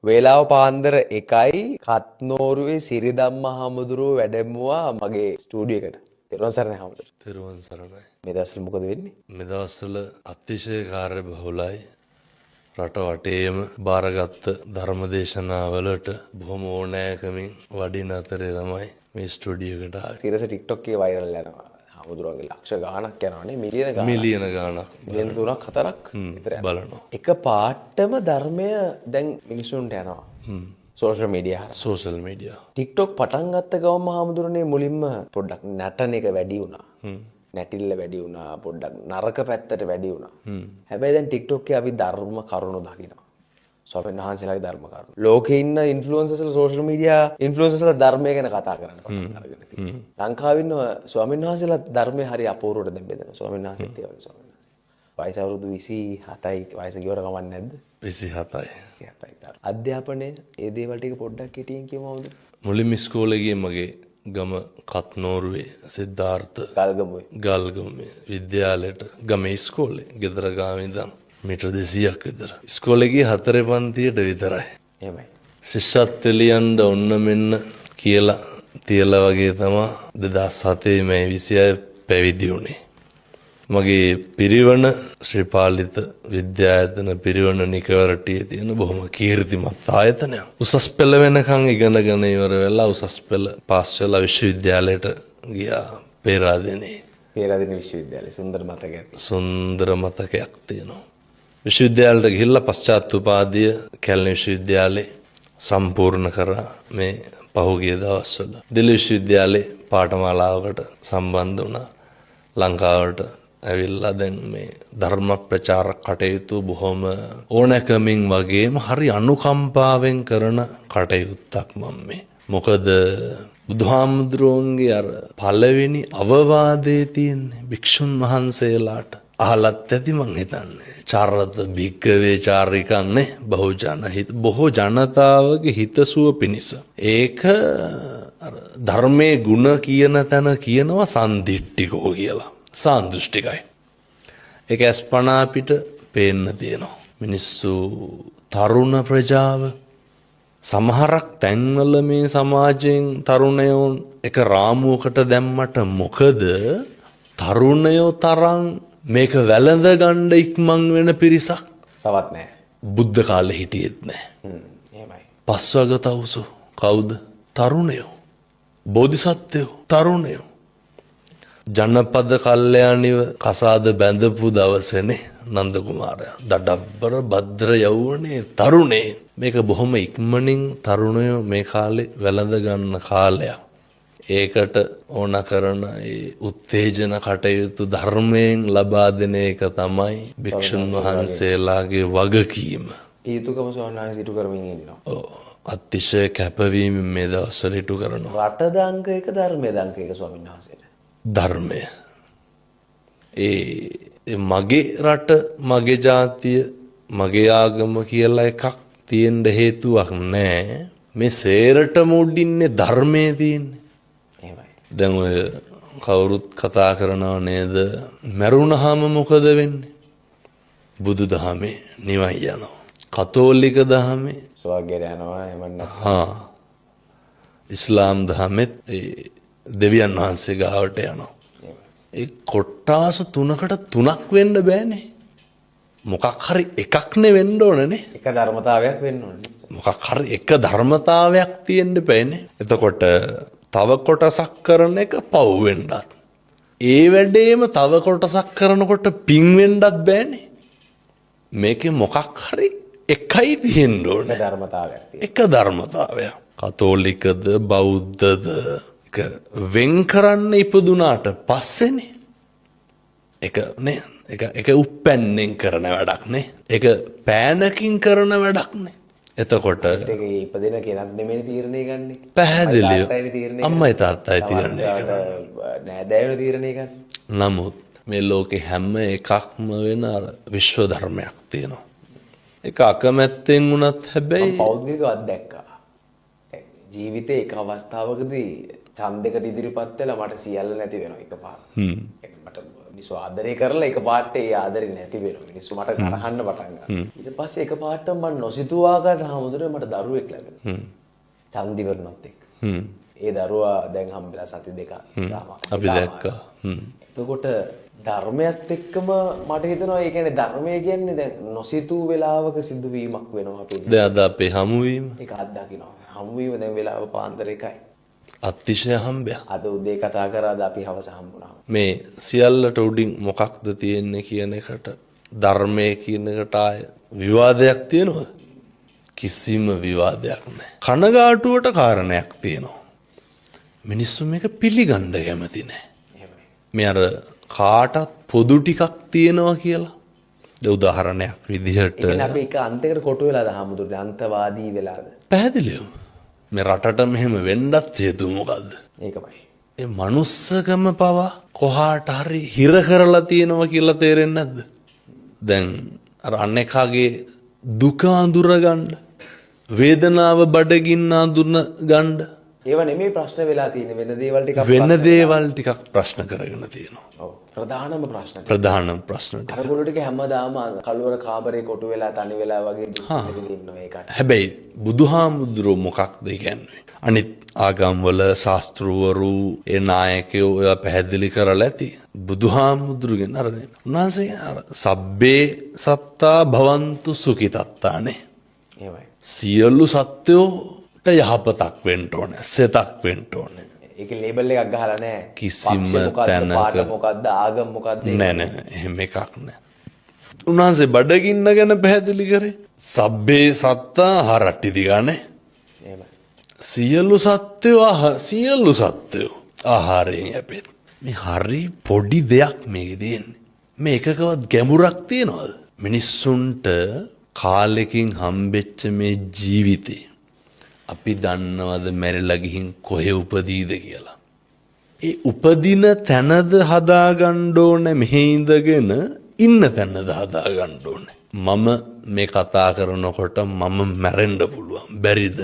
වේලාව පාන්දර 1යි කත්නෝරුවේ සිරිධම්ම හාමුදුරුව වැඩමුවා මගේ ස්ටුඩියෝ එකට. තෙරුවන් සරණයි හාමුදුරුවෝ. තෙරුවන් සරණයි. මේ දවස්වල මොකද වෙන්නේ? මේ දවස්වල අතිශය කාර්යබහුලයි. රට වටේම බාරගත් ධර්මදේශනාවලට බොහොම ඕනෑකමින් වඩින අතරේ තමයි මේ ස්ටුඩියෝ එකට ආවේ. සිරස TikTok එකේ වයිරල් යනවා. හාමුදුරුවන්ගේ ලක්ෂ ගාණක් යනවානේ මිලියන ගාණක්. මිලියන ගාණක්. මිලියන 3ක් 4ක් විතර බලනවා. එක පාටම ධර්මය දැන් මිනිසුන්ට යනවා. සෝෂල් මීඩියා හරහා. Social media. TikTok පටන් ගත්ත ගමන් හාමුදුරනේ මුලින්ම පොඩ්ඩක් නටන එක වැඩි වුණා. නැටිල්ල වැඩි වුණා, පොඩ්ඩක් නරක පැත්තට වැඩි වුණා. හැබැයි දැන් TikTok එකේ අපි ධර්ම කරුණු දකිනවා. ස්වාමීන් වහන්සේලාගේ ධර්ම කරුණු. ලෝකේ ඉන්න ඉන්ෆ්ලුවෙන්සර්ස්ලා සෝෂල් මීඩියා ඉන්ෆ්ලුවෙන්සර්ස්ලා ධර්මය ගැන කතා කරන්න පටන් අරගෙන තියෙනවා. ලංකාවේ ඉන්න ස්වාමීන් වහන්සේලා ධර්මයේ හරි අපූර්වට දැන් බෙදෙනවා. ස්වාමීන් වහන්සේත් ඒ වගේ ස්වාමීන් වහන්සේ. වයස අවුරුදු 27යි වයස ගියවට කමක් නැද්ද? 27යි. 27යි. අධ්‍යාපනයේ ඒ දේවල් ටික පොඩ්ඩක් හිටියෙන් කියමු අවුද? මුලින්ම ඉස්කෝලේ ගියේ මගේ ගම කත්නෝරුවේ සිද්ධාර්ථ ගල්ගමුවේ විද්‍යාලයට ගමේ ඉස්කෝලේ ගෙදර ගාව ඉඳන් මීටර් 200ක් විතර. ඉස්කෝලේ ගියේ 4 පන්තියට විතරයි. එහෙමයි. ශිෂ්‍යත්ව ලියන්න ඔන්න මෙන්න කියලා තියලා වගේ තමයි 2007 මේ 26 පැවිදි වුණේ. මගේ පිරිවන ශ්‍රී පාලිත විද්‍යායතන පිරිවන නිකවරටියේ තියෙන බොහොම කීර්තිමත් ආයතනයක්. උසස් පෙළ වෙනකන් ඉගෙනගෙන ඉවර වෙලා උසස් පෙළ පාස් වෙලා විශ්වවිද්‍යාලයට ගියා පේරාදෙණියේ. පේරාදෙණිය විශ්වවිද්‍යාලය සුන්දර මතකයක් තියෙනවා. විශ්වවිද්‍යාලයට ගිහිල්ලා පශ්චාත් උපාධිය කැලණි විශ්වවිද්‍යාලේ සම්පූර්ණ කරා මේ පහුගිය දවස්වල. දිල්ලි විශ්වවිද්‍යාලේ පාඨමාලාවකට සම්බන්ධ වුණා. ලංකාවට ඇවිල්ලා දැන් මේ ධර්ම ප්‍රචාර කටයුතු බොහොම ඕනෑකමින් වගේම හරි අනුකම්පාවෙන් කරන කටයුත්තක් මම මේ. මොකද බුදුහාමුදුරුවන්ගේ අර පළවෙනි අවවාදයේ තියෙන්නේ භික්ෂුන් වහන්සේලාට අහලත් ඇති මං හිතන්නේ. චරත භික්කවේ චාරිකන්නේ බොහෝ ජනතාවගේ හිතසුව පිණිස. ඒක ධර්මයේ ගුණ කියන තැන කියනවා සන්දිට්ඨිකෝ කියලා. සාන්දෘෂ්ටිකයි. ඒක ඇස්පනා පිට පේන්න තියෙනවා. මිනිස්සු තරුණ ප්‍රජාව සමහරක් තැන්වල මේ සමාජයෙන් තරුණයෝ එක රාමුවකට දැම්මට මොකද තරුණයෝ තරම් මේක වැළඳ ගන්න ඉක්මන් වෙන පිරිසක් තවත් නැහැ. බුද්ධ කාලේ හිටියෙත් නැහැ. එහෙමයි. පස්වග තවුසු කවුද? තරුණයෝ. බෝධිසත්වයෝ තරුණයෝ. ජනපද කල්යාණිව කසාද බැඳපු දවසනේ නන්ද කුමාරයා. දඩබ්බර භද්‍ර යවුවනේ තරුණේ. මේක බොහොම ඉක්මනින් තරුණයෝ මේ කාලේ වැළඳ ගන්න කාලයක්. ඒකට ඕන කරන ඒ උත්තේජන කටයුතු ධර්මයෙන් ලබා දෙන එක තමයි භික්ෂුන් වහන්සේලාගේ වගකීම. ඊතුකම ස්වාමීන් වහන්සේ ඉටු කරමින් ඉන්නවා. ඔව්. අතිශය කැපවීම මේ දවස්වල ඉටු කරනවා. රට දංක එක ධර්මයේ දංක එක ස්වාමීන් වහන්සේට. ධර්මය. ඒ මගේ රට මගේ ජාතිය මගේ ආගම කියලා එකක් තියෙන්න හේතුවක් නැහැ. මේ සේරටම උඩින්නේ ධර්මයේ තියෙන්නේ. එහෙමයි. දැන් ඔය කවුරුත් කතා කරනවා නේද? මරුණාම මොකද වෙන්නේ? බුදුදහමේ නිවන් යනවා. කතෝලික දහමේ ස්වර්ගයට යනවා එහෙම නැත්නම් ඉස්ලාම් දහමෙත් දෙවියන් වහන්සේ ගාවට යනවා. ඒ කොට්ටාස 3කට 3ක් වෙන්න බෑනේ. මොකක් හරි එකක්නේ වෙන්න ඕනනේ. එක ධර්මතාවයක් වෙන්න ඕනේ. මොකක් හරි එක ධර්මතාවයක් තියෙන්න බෑනේ. එතකොට තව කොටසක් කරන එක පව් වෙන්නත්. ඒ වැඩේම තව කොටසක් කරනකොට පින් වෙන්නත් බෑනේ. මේකේ මොකක් හරි එකයි තියෙන්න ඕනේ. ධර්මතාවයක් තියෙනවා. එක ධර්මතාවයක්. කතෝලිකද බෞද්ධද වෙන් කරන්න ඉපදුනාට පස්සේනේ. එක උප්පැන්නෙන් කරන වැඩක් නේ. එක පෑනකින් කරන වැඩක් නේ. එතකොට ඒක ඉපදෙන කෙනෙක් නෙමෙයි තීරණය ගන්නෙ. පැහැදිලිව අම්මයි තාත්තයි තීරණය කරන්නේ. නෑදෑයෝ තීරණය ගන්න. නමුත් මේ ලෝකේ හැම එකක්ම වෙන අර විශ්ව ධර්මයක් තියෙනවා. ඒක අකමැත්තෙන් වුණත් හැබැයි පෞද්ගලිකව අත්දැක්කා. ජීවිතේ එක අවස්ථාවකදී ඡන්දයකට ඉදිරිපත් වෙලා මට සියල්ල නැති වෙනවා එකපාර. මට මිනිස්සු ආදරය කරලා එක පාට ඒ ආදරේ නැති වෙනවා. මිනිස්සු මට කරහන්න පටන් ගන්නවා. ඊට පස්සේ එක පාට මම නොසිතූ ආකාරයට හාමුදුරුවෝ මට දරුවෙක් ලැබෙනවා. චන්දිවරණත් එක්ක. ඒ දරුවා දැන් හම්බෙලා සති දෙකක්. අපි දැක්කා. එතකොට ධර්මයත් එක්කම මට හිතෙනවා ඒ කියන්නේ ධර්මය කියන්නේ දැන් නොසිතූ වෙලාවක සිදුවීමක් වෙනවා අපේ ජීවිතේ. දැන් අද අපේ හමුවීම ඒක අත්දකින්නවා. හමුවීම දැන් වෙලාව පාන්දර 1යි. අතිශය හම්බයක්. අද උදේ කතා කරාද අපි හවස හම්බුණා. මේ සියල්ලට උඩින් මොකක්ද තියෙන්නේ කියන එකට ධර්මයේ කියන එකට ආය විවාදයක් තියෙනවද? කිසිම විවාදයක් නැහැ. කනගාටුවට කාරණයක් තියෙනවා. මිනිස්සු මේක පිළිගන්න කැමති නැහැ. මේ අර කාටත් පොදු ටිකක් තියෙනවා කියලා. උදාහරණයක් විදිහට අපි එක අන්තයකට කොටු වෙලාද හමුදුරනේ අන්තවාදී වෙලාද? පැහැදිලිවම මේ රටට මෙහෙම වෙන්නත් හේතුව මොකද්ද? ඒකමයි. ඒ මනුස්සකම පවා කොහාට හරි හිර කරලා තියෙනවා කියලා තේරෙන්නේ නැද්ද? දැන් අර අනේකාගේ දුක අඳුර ගන්න, වේදනාව බඩගින්න අඳුන ගන්න. ඒව නෙමෙයි ප්‍රශ්න වෙලා තියෙන්නේ වෙන දේවල් ටිකක් ප්‍රශ්න කරගෙන තියෙනවා. ඔව් ප්‍රධානම ප්‍රශ්න. ප්‍රධානම ප්‍රශ්න ටික. අර ගොල්ලෝ ටික හැමදාම කළුවර කාමරේ කොටු වෙලා තනි වෙලා වගේ දුක් ඉන්නවා ඒකට. හැබැයි බුදුහාමුදුරුවෝ මොකක්ද කියන්නේ? අනිත් ආගම්වල ශාස්ත්‍රවරු ඒ නායකයෝ ඔයා පැහැදිලි කරලා ඇති. බුදුහාමුදුරුවෝගෙන් අර උන්වහන්සේ සබ්බේ සත්තා භවන්තු සුඛිතත්තානේ. එහෙමයි. සියලු සත්වෝට යහපතක් වෙන්න ඕනේ, සෙතක් වෙන්න ඕනේ. ඒක ලේබල් එකක් ගහලා නැහැ. කිසිම තැනක පාට මොකද්ද ආගම මොකද්ද? නෑ එහෙම එකක් නෑ. උන්වහන්සේ බඩගින්න ගැන පැහැදිලි කරේ සබ්බේ සත්තා හරට්ටි දිගානේ. එහෙමයි. සියලු සත්වෝ ආහාරයෙන් යැපෙන. මේ හරි පොඩි දෙයක් මේකේ තියෙන්නේ. මේ එකකවත් ගැඹුරක් තියනවද? මිනිස්සුන්ට කාලෙකින් හම්බෙච්ච මේ ජීවිතේ අපි දන්නවද මැරිලා ගිහින් කොහෙ උපදීද කියලා? ඒ උපදින තැනද හදාගන්න ඕනේ, මෙහෙ ඉඳගෙන ඉන්න තැනද හදාගන්න ඕනේ. මම මේ කතා කරනකොට මම මැරෙන්න පුළුවන්. බැරිද?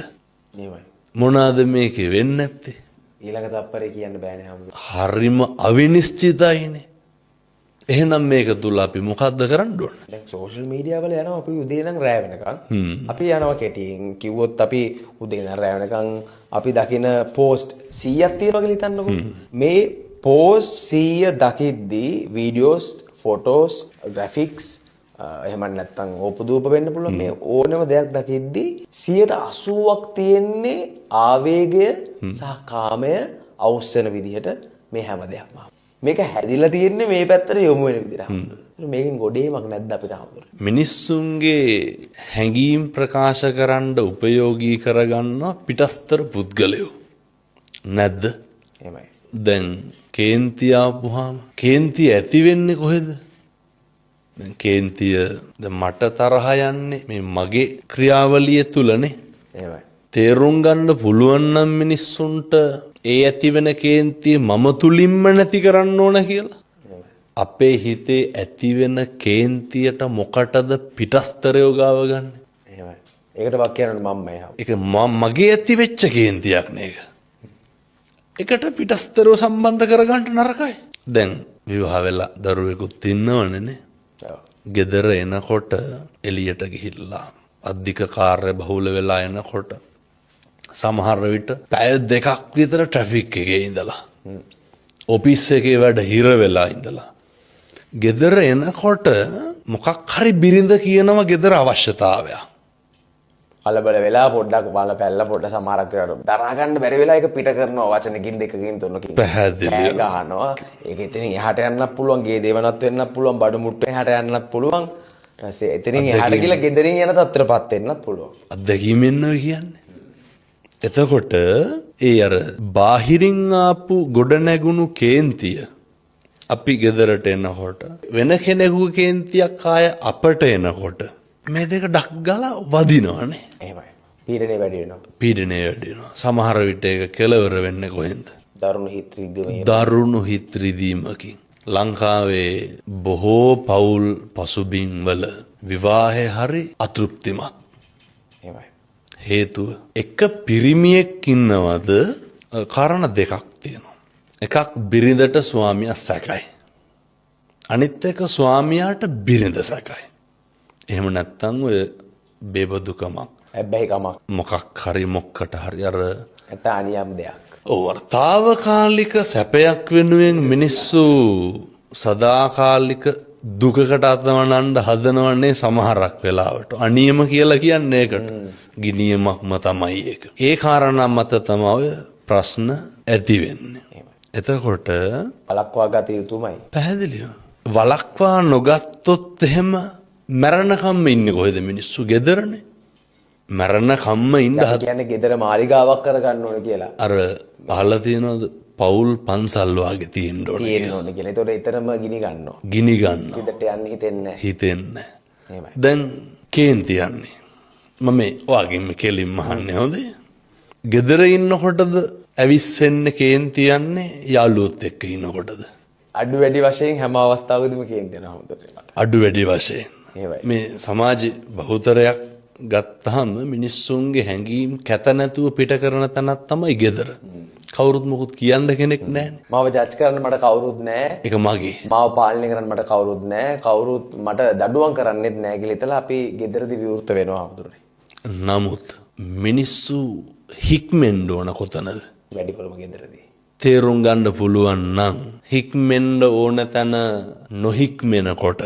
එහෙමයි. මොනවාද මේකේ වෙන්නේ නැත්තේ? ඊළඟ තප්පරේ කියන්න බෑනේ හම්බුනේ. හරිම අවිනිශ්චිතයිනේ. එහෙනම් මේක තුල අපි මොකද්ද කරන්න ඕනේ? දැන් සෝෂල් මීඩියා වල යනවා අපි උදේ ඉඳන් රෑ වෙනකන්. අපි යනවා කෙටියෙන් කිව්වොත් අපි උදේ ඉඳන් රෑ වෙනකන් අපි දකින පෝස්ට් 100ක් තියෙනවා කියලා හිතන්නකෝ. මේ පෝස්ට් 100 දකිද්දී වීඩියෝස්, ෆොටෝස්, ග්‍රැෆික්ස් එහෙම නැත්නම් ඕපදූප වෙන්න පුළුවන් මේ ඕනම දෙයක් දකිද්දී 80%ක් තියෙන්නේ ආවේගය සහ කාමය අවුස්සන විදිහට මේ හැම දෙයක්ම. මේක හැදිලා තියෙන්නේ මේ පැත්තට යොමු වෙන විදිහට. මේකෙන් ගොඩේමක් නැද්ද අපිට හම්බුනේ? මිනිස්සුන්ගේ හැඟීම් ප්‍රකාශ කරන්න උපයෝගී කරගන්න පිටස්තර පුද්ගලයෝ නැද්ද? එහෙමයි. දැන් කේන්තිය ආපුවාම කේන්තිය ඇති වෙන්නේ කොහෙද? දැන් කේන්තිය දැන් මට තරහ යන්නේ මේ මගේ ක්‍රියාවලිය තුලනේ. එහෙමයි. තේරුම් ගන්න පුළුවන් නම් මිනිස්සුන්ට ඒ ඇති වෙන කේන්තිය මම තුලින්ම නැති කරන්න ඕන කියලා. අපේ හිතේ ඇති වෙන කේන්තියට මොකටද පිටස්තරයෝ ගාව ගන්න? එහෙමයි. ඒකට වක් කියනකොට මම එහා. ඒක මගේ ඇති වෙච්ච කේන්තියක් නේක. ඒකට පිටස්තරයෝ සම්බන්ධ කරගන්න නරකයි. දැන් විවාහ වෙලා දරුවෙකුත් ඉන්නවනේ නේ. ගෙදර එනකොට එළියට ගිහිල්ලා අධික කාර්ය බහුල වෙලා එනකොට සමහර විට පැය 2ක් විතර ට්‍රැෆික් එකේ ඉඳලා ඔෆිස් එකේ වැඩ හිර වෙලා ඉඳලා ගෙදර එනකොට මොකක් හරි බිරිඳ කියනවා ගෙදර අවශ්‍යතාවයක්. කලබල වෙලා පොඩ්ඩක් බලපැල්ලා පොඩ්ඩ සමහරක් වෙලාවට දරා ගන්න බැරි වෙලා ඒක පිට කරනවා වචනකින් දෙකකින් තුනකින්. පැහැදිලි. ගහනවා. ඒක ඉතින් එහාට යන්නත් පුළුවන්, ගේ දේවනත් වෙන්නත් පුළුවන්, බඩු මුට්ටු එහාට යන්නත් පුළුවන්. ඊට පස්සේ එතනින් එහාට ගිහලා ගෙදරින් යන තත්ත්වයටපත් වෙන්නත් පුළුවන්. අත්දැකීමෙන් නෝ කියන්නේ. එතකොට ඒ අර බාහිරින් ආපු ගොඩ නැගුණු කේන්තිය අපි ගෙදරට එනකොට වෙන කෙනෙකුගේ කේන්තියක් ආය අපට එනකොට මේ දෙක ඩක් ගාලා වදිනවනේ. එහෙමයි. පීඩනය වැඩි වෙනවා. පීඩනය වැඩි වෙනවා. සමහර විට ඒක කෙලවර වෙන්නේ කොහෙන්ද? දරුණු හිත් රිදීමකින්. ලංකාවේ බොහෝ පවුල් පසුබිම් වල විවාහය හරි අතෘප්තිමත්. එහෙමයි. හේතුව එක පිරිමියෙක් ඉන්නවද කාරණා දෙකක් තියෙනවා. එකක් බිරිඳට ස්වාමියා සැකයි. අනිත් එක ස්වාමියාට බිරිඳ සැකයි. එහෙම නැත්තම් ඔය බේබදුකමක් හැබැයි කමක් මොකක් හරි මොක්කට හරි අර ඇත අනියම් දෙයක්. තාවකාලික සැපයක් වෙනුවෙන් මිනිස්සු සදාකාලික දුකකට අතවනන්න හදනවන්නේ සමහරක් වෙලාවට. අනියම කියලා කියන්නේ ඒකට. ගිනියමක්ම තමයි ඒක. ඒ කාරණා මත තමයි ප්‍රශ්න ඇති වෙන්නේ. එතකොට වළක්වා ගත යුතුමයි. පැහැදිලිව. වළක්වා නොගත්තොත් එහෙම මැරණකම්ම ඉන්නේ කොහෙද මිනිස්සු? ගෙදරනේ. මැරණකම්ම ඉන්න කියන්නේ ගෙදර මාලිගාවක් කරගන්න ඕන කියලා. අර අහලා තියෙනවද පවුල් පන්සල් වාගේ තියෙන්න ඕනේ. තියෙන්න ඕන කියලා. ඒතකොට එතරම් ගිනි ගන්නවා. ගිනි ගන්නවා. ගෙදරට යන්න හිතෙන්නේ නැහැ. හිතෙන්නේ. එහෙමයි. දැන් කේන්ති යන්නේ. මම ඔයාගෙන් කෙලින්ම අහන්නේ හොඳේ. ගෙදර ඉන්නකොටද ඇවිස්සෙන්න කේන්ති යන්නේ යාළුවොත් එක්ක ඉන්නකොටද? අඩු වැඩි වශයෙන් හැම අවස්ථාවකදීම කේන්ති යනවා හමුදුරේ. අඩු වැඩි වශයෙන්. එහෙමයි. මේ සමාජ බහුතරයක් ගත්තාම මිනිස්සුන්ගේ හැඟීම් කැත නැතුව පිට කරන තැනක් තමයි ගෙදර. කවුරුත් මොකුත් කියන්න කෙනෙක් නැහැනේ. මාව ජජ් කරන්න මට කවුරුත් නැහැ. ඒක මගේ. මාව පාලනය කරන්න මට කවුරුත් නැහැ. කවුරුත් මට දඩුවම් කරන්නෙත් නැහැ කියලා හිතලා අපි ගෙදරදී විවෘත වෙනවා හමුදුරේ. නමුත් මිනිස්සු හික්මෙන්න ඕන කොතනද? වැඩිපුරම ගෙදරදී. තේරුම් ගන්න පුළුවන් නම් හික්මෙන්න ඕන තැන නොහික්මෙනකොට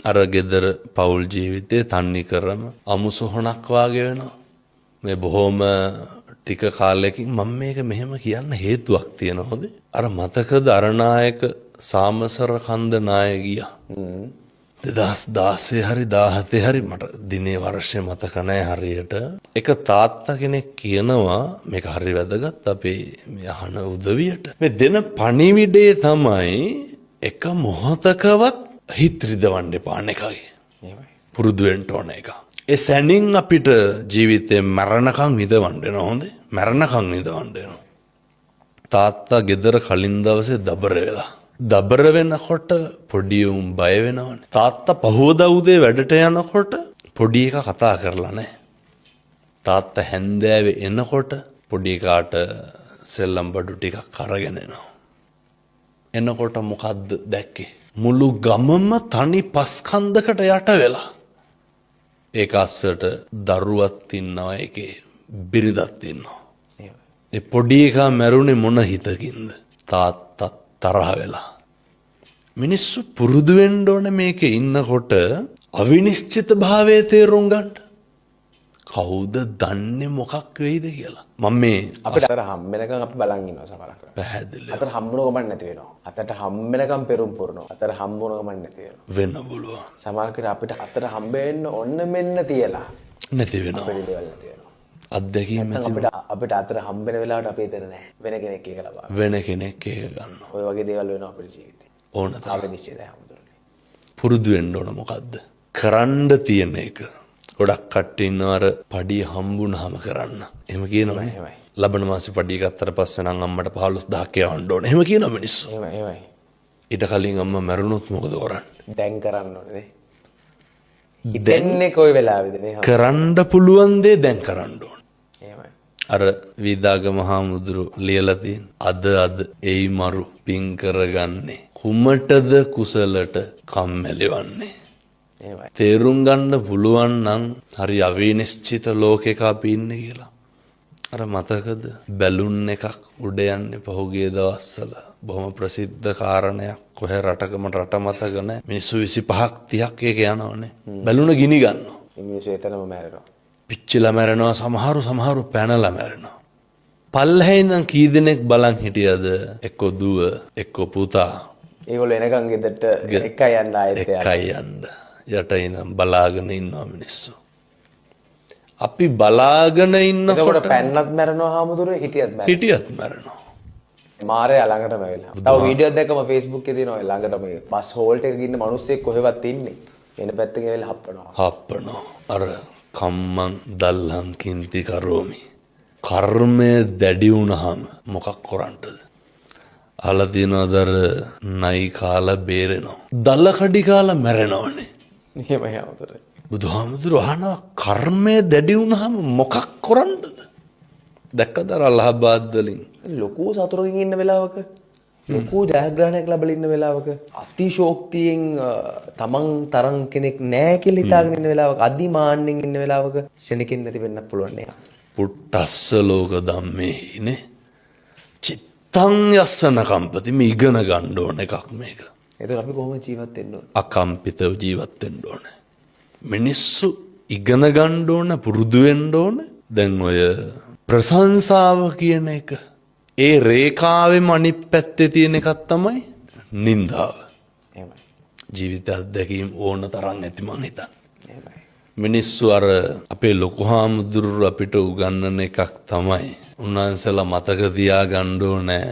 අර ගෙදර පෞල් ජීවිතේ තන්නේ කරම අමුසොහනක් වාගේ වෙනවා. මේ බොහොම ටික කාලයකින් මම මේක මෙහෙම කියන්න හේතුවක් තියෙනවා හොඳේ. අර මතකද අරනායක සාමසර කන්ද නාය ගියා. 2016 හරි 17 හරි මට දිනේ වර්ෂය මතක නැහැ හරියට. එක තාත්තා කෙනෙක් කියනවා මේක හරි වැදගත් අපේ මේ අහන උදවියට. මේ දෙන පණිවිඩේ තමයි එක මොහොතකවත් හිත රිදවන්න එපා එකයි. එහෙමයි. පුරුදු වෙන්න ඕන එක. ඒ සැනින් අපිට ජීවිතේ මරණකම් විඳවන්න වෙනවා හොඳේ. මරණකම් විඳවන්න වෙනවා. තාත්තා ගෙදර කලින් දවසේ දබර වෙලා. දබර වෙනකොට පොඩි උන් බය වෙනවනේ. තාත්තා පහුවදා උදේ වැඩට යනකොට පොඩි එකා කතා කරලා නැහැ. තාත්තා හැන්දෑවේ එනකොට පොඩි එකාට සෙල්ලම් බඩු ටිකක් අරගෙන එනවා. එනකොට මොකද්ද දැක්කේ? මුළු ගමම තනි පස්කන්දකට යට වෙලා. ඒක අස්සට දරුවත් ඉන්නවා ඒකේ බිරිඳත් ඉන්නවා. ඒ පොඩි එකා මැරුණේ මොන හිතකින්ද? තාත්තත් තරහ වෙලා. මිනිස්සු පුරුදු වෙන්න ඕනේ මේකේ ඉන්නකොට අවිනිශ්චිත භාවයේ තේරුම් ගන්න. කවුද දන්නේ මොකක් වෙයිද කියලා. මම මේ අපිට අතර හම්බෙනකම් අපි බලන් ඉන්නවා සමහරක්. පැහැදිලි අතර හම්බුන ගමන් නැති වෙනවා. අතට හම්බෙනකම් පෙරම් පුරනවා. අතර හම්බුන ගමන් නැති වෙනවා. වෙන්න පුළුවන්. සමහරකට අපිට අතර හම්බ වෙන්න ඔන්න මෙන්න තියලා නැති වෙනවා. අපේ දේවල් නැති වෙනවා. අත්දැකීම් අපිට අතර හම්බෙන වෙලාවට අපි හිතන්නේ නැහැ. වෙන කෙනෙක් ඒක ලබා. වෙන කෙනෙක් ඒක ගන්නවා. ඔය වගේ දේවල් වෙනවා අපේ ජීවිතේ. ඕන තරම් අවිනිශ්චිතයි හම්බුනේ. පුරුදු වෙන්න ඕන මොකද්ද? කරන්න තියෙන එක. ගොඩක් කට්ටිය ඉන්නවා අර පඩිය හම්බුනහම කරන්න. එහෙම කියනවනේ. එහෙමයි. ලබන මාසේ පඩිය ගත්තට පස්සේ නම් අම්මට 15000ක් යවන්න ඕනේ. එහෙම කියනවා මිනිස්සු. එහෙමයි. ඊට කලින් අම්මා මැරුණොත් මොකද කරන්නේ? දැන් කරන්න ඕනේ. දෙන්නේ කොයි වෙලාවෙද මේ කරන්න පුළුවන් දේ දැන් කරන්න ඕනේ. එහෙමයි. අර විදාගම හාමුදුරු ලියලා තියෙන අද එයි මරු පින් කරගන්නේ කුමටද කුසලට කම්මැලිවන්නේ. එහෙමයි. තේරුම් ගන්න පුළුවන් නම් හරි අවිනිශ්චිත ලෝකයක අපි ඉන්නේ කියලා. අර මතකද බැලුන් එකක් උඩ යන්නේ පහුගිය දවස්වල බොහොම ප්‍රසිද්ධ කාරණයක්. කොහේ රටකම රට මතක නැහැ. මිනිස්සු 25ක් 30ක් එක යනවනේ. බැලුන ගිනි ගන්නවා. මිනිස්සු එතනම මැරෙනවා. පිච්චිලා මැරෙනවා සමහරු පැනලා මැරෙනවා. පල්ලෙහා ඉඳන් කී දෙනෙක් බලන් හිටියද? එක්ක දුව, එක්ක පුතා. ඒගොල්ලෝ එනකන් ගෙදරට එකයි යන්න ආයෙත් එකයි යන්න. යට ඉඳන් බලාගෙන ඉන්නවා මිනිස්සු. අපි බලාගෙන ඉන්නකොට එතකොට පැන්නත් මැරෙනවා හාමුදුරුවෝ හිටියත් මැරෙනවා. මාරේ ළඟටම වෙලා. තව වීඩියෝස් දැක්කම Facebook එකේ තියෙනවා ළඟට මේ බස් හෝල්ට් එකක ඉන්න මිනිස්සෙක් කොහෙවත් ඉන්නේ. වෙන පැත්තකින් ඇවිල්ලා හප්පනවා. අර කම්මං දල්හං කින්ති කරෝමි. කර්මය දැඩි වුණාම මොකක් කරන්නද? අහලා තියෙනවද අර නයි කාලා බේරෙනවා. දල කඩි කාලා මැරෙනවනේ. එහෙමයි හාමුදුරුවෝ. බුදුහාමුදුරුවෝ අහනවා කර්මය දැඩි වුණාම මොකක් කරන්නද? දැක්කද අර අලහබාද් වලින් ලොකු සතුරකින් ඉන්න වෙලාවක ලොකු ජයග්‍රහණයක් ලැබලා ඉන්න වෙලාවක අතිශෝක්තියෙන් තමන් තරම් කෙනෙක් නැහැ කියලා හිතාගෙන ඉන්න වෙලාවක අදිමාන්නෙන් ඉන්න වෙලාවක ශනිකින් නැති වෙන්නත් පුළුවන් නේ. පුට්ටස්ස ලෝක ධම්මේහිනේ චිත්තං යස්සන කම්පති මේ ඉගෙන ගන්න ඕන එකක් මේක. එතකොට අපි කොහොමද ජීවත් වෙන්න ඕන? අකම්පිතව ජීවත් වෙන්න ඕන. මිනිස්සු ඉගෙන ගන්න ඕන පුරුදු වෙන්න ඕන. දැන් ඔය ප්‍රශංසාව කියන එක ඒ රේඛාවෙම අනිත් පැත්තේ තියෙන එකක් තමයි නින්දාව. එහෙමයි. ජීවිත අත්දැකීම් ඕන තරම් ඇති මං හිතන්නේ. එහෙමයි. මිනිස්සු අර අපේ ලොකු හාමුදුරුවෝ අපිට උගන්වන එකක් තමයි උන්වහන්සේලා මතක තියාගන්න ඕනේ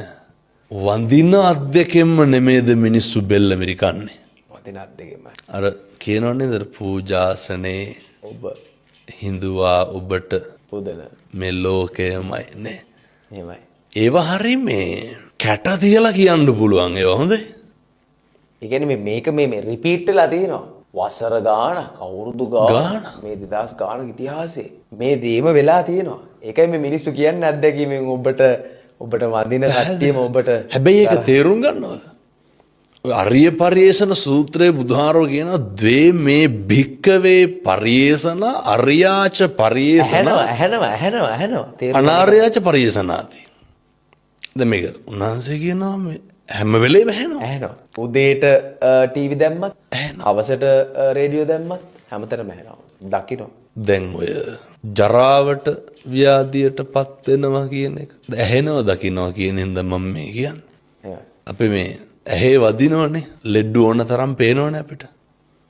වඳින අත් දෙකෙන්ම නෙමෙයිද මිනිස්සු බෙල්ල මිරිකන්නේ. වඳින අත් දෙකෙන්මයි. අර කියනවනේ පූජාසනේ ඔබ හින්දුවා ඔබට පුදන මේ ලෝකයමයි නේ. එහෙමයි. ඒවා හරි මේ කැට තියලා කියන්න පුළුවන් ඒවා හොඳයි. ඒ කියන්නේ මේක මේ රිපීට් වෙලා තියෙනවා. වසර ගාණක් අවුරුදු ගාණක් මේ 2000 ගාණක ඉතිහාසයේ මේ දේම වෙලා තියෙනවා. ඒකයි මේ මිනිස්සු කියන්නේ අත්දැකීමෙන් ඔබට වඳින කට්ටියම ඔබට හැබැයි ඒක තේරුම් ගන්නවද? ඔය අරිය පරිේෂණ සූත්‍රයේ බුදුහාරෝ කියන ද්වේ මේ භික්කවේ පරිේෂණ අරියාච පරිේෂණ ඇහෙනවා අනාර්යාච පරිේෂණාති. දැන් මේක උන්වහන්සේ කියනවා මේ හැම වෙලේම ඇහෙනවා. උදේට ටීවී දැම්මත් හවසට රේඩියෝ දැම්මත් හැමතැනම ඇහෙනවා. දකින්න. දැන් ඔය ජරාවට ව්‍යාධියට පත් වෙනවා කියන එක ඇහෙනවා දකින්නවා කියන හින්දා මම මේ කියන්නේ. අපි මේ ඇහි වදිනවනේ ලෙඩ ඕන තරම් පේනවනේ අපිට.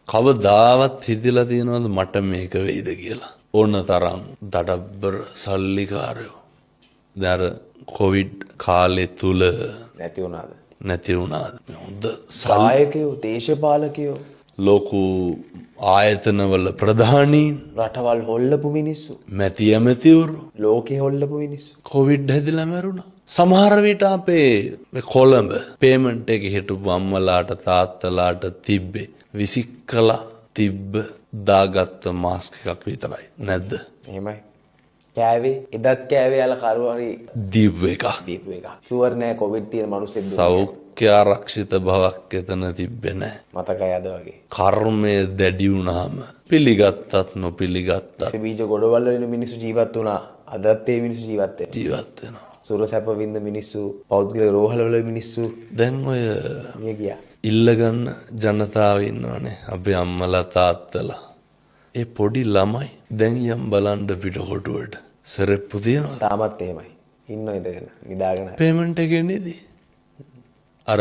කවදාවත් හිතලා තියෙනවද මට මේක වෙයිද කියලා? ඕන තරම් දඩබ්බර සල්ලිකාරයෝ. දැන් කොවිඩ් කාලේ තුල නැති වුණාද? හොඳ සහායකයෝ, දේශපාලකයෝ, ලොකු ආයතනවල ප්‍රධානීන්, රටවල් හොල්ලපු මිනිස්සු, මැති ඇමතිවරු, ලෝකේ හොල්ලපු මිනිස්සු කොවිඩ් හැදිලා මැරුණා. සමහර විට අපේ කොළඹ පේමන්ට් එක හිටපු අම්මලාට තාත්තලාට තිබ්බේ විසිකලා තිබ්බ දාගත්ත මාස්ක් එකක් විතරයි නැද්ද? එහෙමයි. කෑවේ එදත් කෑවේ අල කරුවරි දීපු එක. ෂුවර් නෑ කොවිඩ් තියෙන මිනිස්සුෙක් සෞඛ්‍ය ආරක්ෂිත බවක් එතන තිබ්බේ නෑ. මතකයි අද වගේ. කර්මය දැඩි වුණාම පිළිගත්තත් නොපිළිගත්තත් බීජ ගොඩවල් වල මිනිස්සු ජීවත් වුණා. අදත් ඒ මිනිස්සු ජීවත් වෙනවා. සුර සැප විඳ මිනිස්සු, පෞද්ගලික රෝහල වල මිනිස්සු දැන් ඔය ගියා. ඉල්ලගන්න ජනතාව ඉන්නවනේ අපේ අම්මලා තාත්තලා. ඒ පොඩි ළමයි දැන් යම් බලන්න පිටකොටුවට සරෙප්පු තියනවා. තාමත් එහෙමයි. ඉන්නව ඉඳගෙන නිදාගෙන. පේමන්ට් එකේ නේද? අර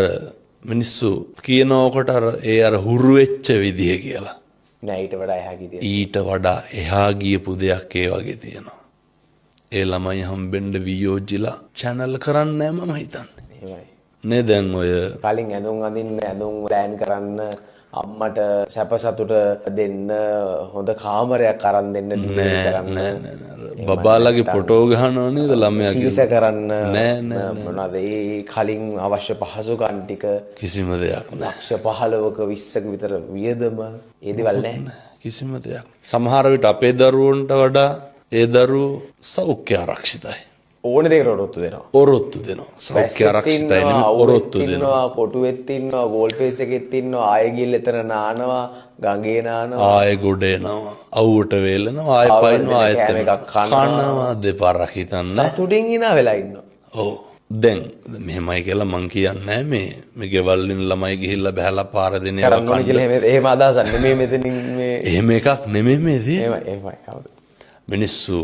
මිනිස්සු කියනකොට අර හුරු වෙච්ච විදිය කියලා. නෑ ඊට වඩා එහා ගියේ. ඊට වඩා එහා ගියපු දෙයක් ඒ වගේ තියෙනවා. ඒ ළමයි හම්බෙන්න වියෝජිලා channel කරන්නේ නැහැ මම හිතන්නේ. එහෙමයි. නේ දැන් ඔය කලින් ඇඳුම් අඳින්න ඇඳුම් ප්ලෑන් කරන්න අම්මට සැප සතුට දෙන්න හොඳ කාමරයක් අරන් දෙන්න ඩිලීවරි කරන්න බබාලගේ ෆොටෝ ගහනවා නේද ළමයා සීස කරන්න නෑ මොනවාද ඒ කලින් අවශ්‍ය පහසුකම් ටික කිසිම දෙයක් නෑ. ලක්ෂ 15ක 20ක විතර වියදම ඒ දේවල් නෑ කිසිම දෙයක්. සමහර විට අපේ දරුවන්ට වඩා ඒ දරුවෝ සෞඛ්‍ය ආරක්ෂිතයි. ඕන දෙයකට ඔරොත්තු දෙනවා. සෞඛ්‍ය ආරක්ෂිතයි නෙමෙයි ඔරොත්තු දෙනවා. කොටුවෙත් ඉන්නවා, ගෝල් ෆේස් එකෙත් ඉන්නවා, ආයෙ ගිහින් එතන නානවා, ගඟේ නානවා, ආයෙ ගොඩ එනවා, අවුවට වේලනවා, ආයෙ පයින්නවා, ආයෙත් කනවා දෙපාරක් හිතන්න. සතුටින් hina වෙලා ඉන්නවා. ඔව්. දැන් මෙහෙමයි කියලා මං කියන්නේ මේ ගෙවල් වලින් ළමයි ගිහිල්ලා බහැලා පාර දෙන ඒවා කරන්න කියලා එහෙම අදහසක් නෙමෙයි මෙතනින් මේ එහෙම එකක් නෙමෙයි මේ තියෙන්නේ. එහෙමයි. මිනිස්සු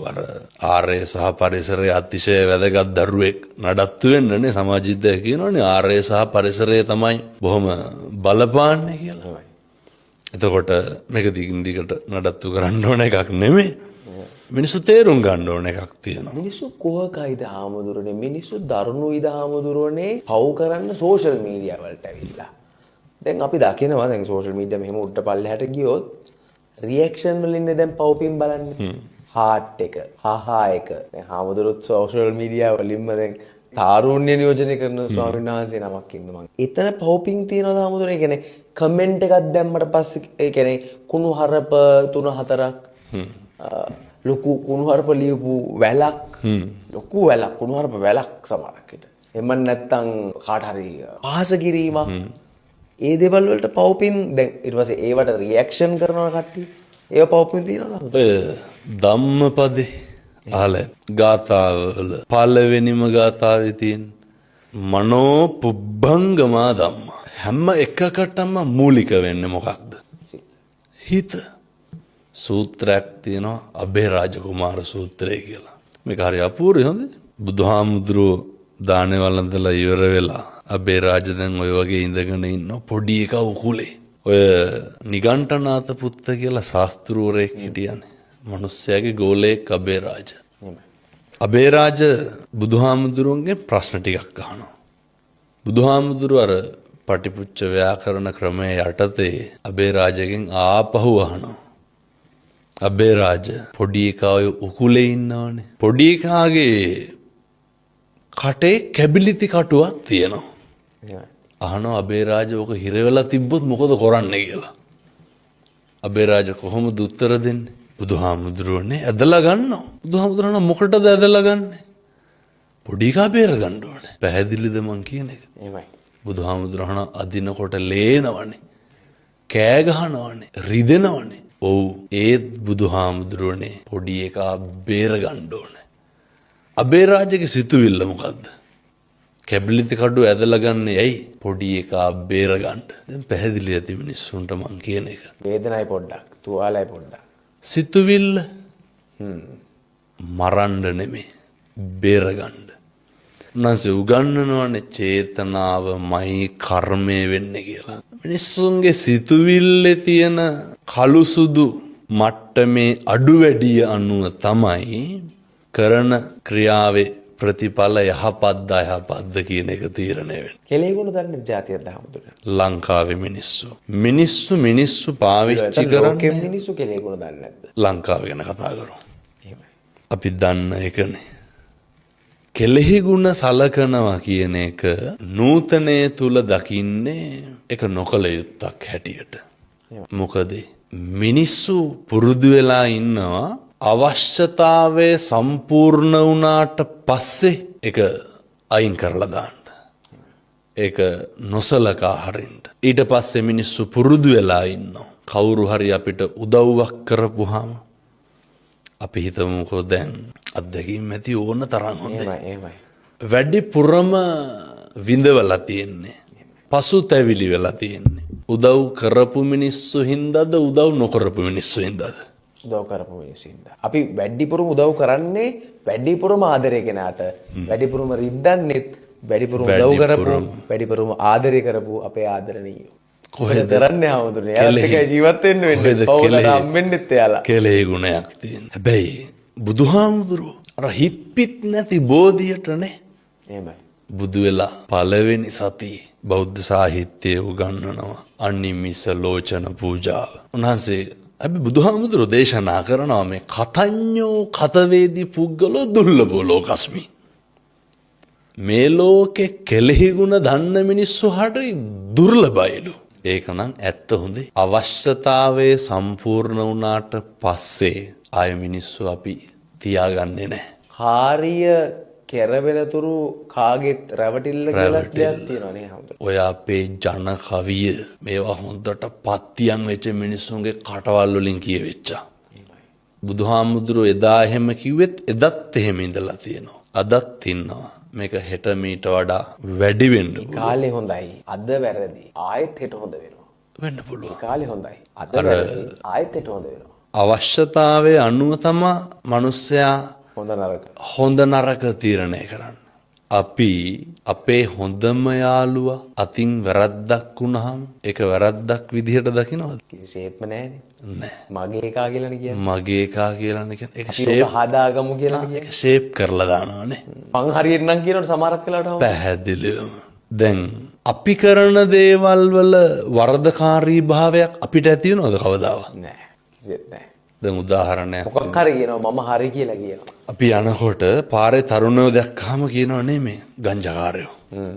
අර ආර්ය සහ පරිසරය අතිශය වැදගත් දරුවෙක් නඩත්තු වෙන්නනේ සමාජිද්ද කියනවනේ ආර්ය සහ පරිසරය තමයි බොහොම බලපාන්නේ කියලා. එතකොට මේක දිගින් දිගට නඩත්තු කරන්න ඕන එකක් නෙමෙයි. මිනිස්සු තේරුම් ගන්න ඕන එකක් තියෙනවා. මිනිස්සු කොහකයිද හාමුදුරනේ මිනිස්සු දරුණුයිද හාමුදුරනේ පව් කරන්න සෝෂල් මීඩියා වලට ඇවිල්ලා. දැන් අපි දකිනවා දැන් සෝෂල් මීඩියා මෙහෙම උඩ පල්ලෙහාට ගියොත් රියැක්ෂන් වලින් දැන් පව්පින් බලන්නේ. හාට් එක, හහා එක. දැන් හාමුදුරුවෝ සෝෂල් මීඩියා වලින්ම දැන් තාරුණ්‍ය නියෝජනය කරන ස්වාමීන් වහන්සේ නමක් ඉන්නවා. එතන පව්පින් තියනවාද හාමුදුරනේ? කියන්නේ කමෙන්ට් එකක් දැම්මට පස්සේ ඒ කියන්නේ කුණු හරප 3-4ක් ලොකු කුණු හරප ලියපු වැලක් ලොකු වැලක් කුණු හරප වැලක් සමහරක් විට එම නැත්තම් කාට හරි ආස කිරීමක් ඒ දේවල් වලට පව්පින් දැන් ඊට පස්සේ ඒවට රියැක්ෂන් කරනවා කට්ටිය ඒව පව්පින් තියනවද ඔය ධම්මපදේ අහලා ගාථාවල පළවෙනිම ගාථාවේ තියෙන මනෝ පුබ්බංගමා ධම්ම හැම එකකටම මූලික වෙන්නේ මොකක්ද හිත සූත්‍රයක් තියෙනවා අබේරාජ කුමාර සූත්‍රය කියලා මේක හරි අපූර්වයි හොඳ බුදුහාමුදුරුවෝ දානේ වළඳලා ඉවර වෙලා අබේරාජ දැන් ඔය වගේ ඉඳගෙන ඉන්න පොඩි එක උකුලේ ඔය නිගණ්ඨනාත පුත්ත කියලා ශාස්ත්‍රූවරයෙක් හිටියනේ මිනිස්සයාගේ ගෝලයෙක් අබේරාජ අබේරාජ බුදුහාමුදුරුවන්ගේ ප්‍රශ්න ටිකක් අහනවා බුදුහාමුදුරුව අර පටිපුච්ච ව්‍යාකරණ ක්‍රමයේ යටතේ අබේරාජගෙන් ආපහු අහනවා අබේරාජ පොඩි එකා ඔය උකුලේ ඉන්නවනේ පොඩි එකාගේ කටේ කැබිලිති කටුවක් තියෙනවා අහනවා අබේරාජ ඕක හිර වෙලා තිබ්බොත් මොකද කරන්නේ කියලා අබේරාජ කොහොමද උත්තර දෙන්නේ බුදුහාමුදුරුවනේ ඇදලා ගන්නවා බුදුහාමුදුරුවෝ මොකටද ඇදලා ගන්නෙ පොඩි එකා බේර ගන්න ඕනේ පැහැදිලිද මං කියන එක එහෙමයි බුදුහාමුදුරුවෝ අදිනකොට ලේනවනේ කෑ ගහනවනේ රිදෙනවනේ ඔව් ඒත් බුදුහාමුදුරුවනේ පොඩි එකා බේර ගන්න ඕනේ අබේරාජගේ සිතුවිල්ල මොකද්ද කැබිලිති කඩුව ඇදලා ගන්න ඇයි පොඩි එකා බේර ගන්න දැන් පැහැදිලි ඇති මිනිස්සුන්ට මං කියන එක වේදනයි පොඩ්ඩක් තුවාලයි පොඩ්ඩක් සිතුවිල්ල මරන්න නෙමේ බේර ගන්න උන්වහන්සේ උගන්වනවනේ චේතනාවමයි කර්මය වෙන්නේ කියලා මිනිස්සුන්ගේ සිතුවිල්ලේ තියෙන කළු සුදු මට්ටමේ අඩු වැඩිය අනුව තමයි කරන ක්‍රියාවේ ප්‍රතිඵල යහපත්ද අයහපත්ද කියන එක තීරණය වෙන්නේ. කෙලෙහිගුණ දන්නේ ජාතිය දහමුදුනේ. ලංකාවේ මිනිස්සු පාවිච්චි කරන්නේ මිනිස්සු කෙලෙහිගුණ දන්නේ නැද්ද? ලංකාව ගැන කතා කරමු. එහෙමයි. අපි දන්න එකනේ. කෙලෙහිගුණ සලකනවා කියන එක නූතනයේ තුල දකින්නේ එක නොකල යුත්තක් හැටියට. මොකද මිනිස්සු පුරුදු වෙලා ඉන්නවා අවශ්‍යතාවය සම්පූර්ණ වුණාට පස්සේ ඒක අයින් කරලා දාන්න. ඒක නොසලකා හරින්න. ඊට පස්සේ මිනිස්සු පුරුදු වෙලා ඉන්නවා. කවුරු හරි අපිට උදව්වක් කරපුවාම අපි හිතමුකෝ දැන් අත්දැකීම් ඇති ඕන තරම් හොඳයි. එහෙමයි. වැඩිපුරම විඳවලා තියෙන්නේ. පසුතැවිලි වෙලා තියෙන්නේ. උදව් කරපු මිනිස්සු හින්දාද උදව් නොකරපු මිනිස්සු හින්දාද? උදව් කරපු මිනිස්සු හින්දා. අපි වැඩිපුරම උදව් කරන්නේ වැඩිපුරම ආදරය කෙනාට. වැඩිපුරම රිද්දන්නෙත් වැඩිපුරම උදව් කරපු වැඩිපුරම ආදරය කරපු අපේ ආදරණීයෝ. කොහෙද කරන්නේ ආවුදුනේ? එයාත් එක්ක ජීවත් වෙන්න වෙන්නේ. පවුලට හම්බෙන්නෙත් එයාලා. කෙලෙහි ගුණයක් තියෙන. හැබැයි බුදුහාමුදුරුවෝ අර හිත්පිට නැති බෝධියටනේ. එහෙමයි. බුදු වෙලා පළවෙනි සතියේ බෞද්ධ සාහිත්‍යයේ උගන්වනවා අනිමිස ලෝචන පූජාව. උන්වහන්සේ අපි බුදුහාමුදුරුවෝ දේශනා කරනවා මේ කතඤ්ඤෝ කතවේදී පුද්ගලෝ දුර්ලභෝ ලෝකස්මි. මේ ලෝකේ කෙලෙහි ගුණ දන්න මිනිස්සු හරි දුර්ලභයිලු. ඒක නම් ඇත්ත හොඳේ. අවශ්‍යතාවයේ සම්පූර්ණ වුණාට පස්සේ ආය මිනිස්සු අපි තියාගන්නේ නැහැ. කාර්ය කෙරවෙනතුරු කාගෙත් රැවටිල්ල කියලා දෙයක් තියෙනවා නේ හැමෝටම. ඔය අපේ ජන කවිය මේවා හොඳට පත්තියන් වෙච්ච මිනිස්සුන්ගේ කටවල් වලින් කියවෙච්චා. බුදුහාමුදුරුවෝ එදා එහෙම කිව්වෙත් එදත් එහෙම ඉඳලා තියෙනවා. අදත් ඉන්නවා. මේක හෙට මීට වඩා වැඩි වෙන්න පුළුවන්. කාලේ හොඳයි. අද වැරදි. ආයෙත් හෙට හොඳ වෙනවා. වෙන්න පුළුවන්. කාලේ හොඳයි. අද වැරදි. ආයෙත් හෙට හොඳ වෙනවා. අවශ්‍යතාවයේ අනුව තමයි මිනිස්සයා හොඳ නරක තීරණය කරන්න. අපි අපේ හොඳම යාළුවා අතින් වැරද්දක් වුණාම ඒක වැරද්දක් විදිහට දකින්නවද? කිසිසේත්ම නැහැනේ. නෑ. මගේ එකා කියලානේ කියන්නේ. මගේ එකා කියලානේ කියන්නේ. ඒක ෂේප් හදාගමු කියලා කියන්නේ. ෂේප් කරලා දානවානේ. මං හරියට නම් කියනකොට සමහරක් වෙලාවට පැහැදිලිවම. දැන් අපි කරන දේවල් වල වරදකාරී භාවයක් අපිට ඇති වෙනවද කවදාවත්? නෑ. කිසිසේත් නෑ. දැන් උදාහරණයක් මොකක් හරි කියනවා මම හරි කියලා කියනවා. අපි යනකොට පාරේ තරුණයෝ දැක්කහම කියනවනේ මේ ගංජාකාරයෝ.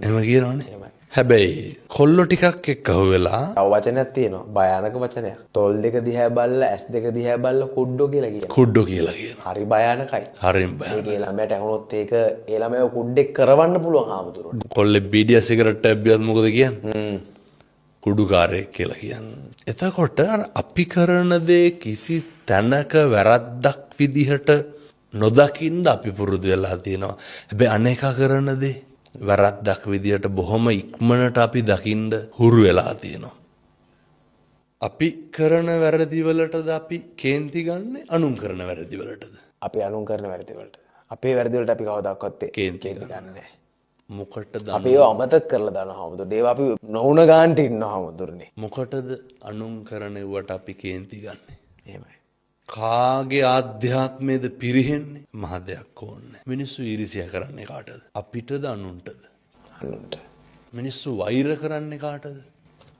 එහෙම කියනවනේ. හැබැයි කොල්ලෝ ටිකක් එක්ක වෙලා තව වචනයක් තියෙනවා. භයානක වචනයක්. තොල් දෙක දිහා බලලා ඇස් දෙක දිහා බලලා කුඩ්ඩෝ කියලා කියනවා. කුඩ්ඩෝ කියලා කියනවා. හරි භයානකයි. හරිම බෑ. ඒ ළමයට ඇහුනොත් ඒක ඒ ළමයාව කුඩ්ඩෙක් කරවන්න පුළුවන් ආමුදුරට. කොල්ලේ බීඩිය සිගරට් ඇබ්බියත් මොකද කියන්නේ? කුඩුකාරයෙක් කියලා කියන්නේ. එතකොට අපි කරන දේ කිසි තැනක වැරද්දක් විදිහට නොදකින්න අපි පුරුදු වෙලා තියෙනවා. හැබැයි අනේකා කරන දේ වැරද්දක් විදිහට බොහොම ඉක්මනට අපි දකින්න හුරු වෙලා තියෙනවා. අපි කරන වැරදි වලටද අපි කේන්ති ගන්නෙ අනුන් කරන වැරදි වලටද? අපි අනුන් කරන වැරදි වලට. අපේ වැරදි වලට අපි කවදාකවත් කේන්ති ගන්නේ නැහැ. මොකටද අපි ඒව අමතක කරලා දානවා හැමෝටම. ඒව අපි නොවුන ගානට ඉන්නවා හැමෝටම. මොකටද අනුන් කරන ඒවට අපි කේන්ති ගන්නෙ? එහෙමයි. කාගේ ආධ්‍යාත්මයේද පිරිහෙන්නේ? මහ දෙයක් ඕනේ. මිනිස්සු ඊර්ෂ්‍යා කරන්නේ කාටද? අපිටද අනුන්ටද? අනුන්ට. මිනිස්සු වෛර කරන්නේ කාටද?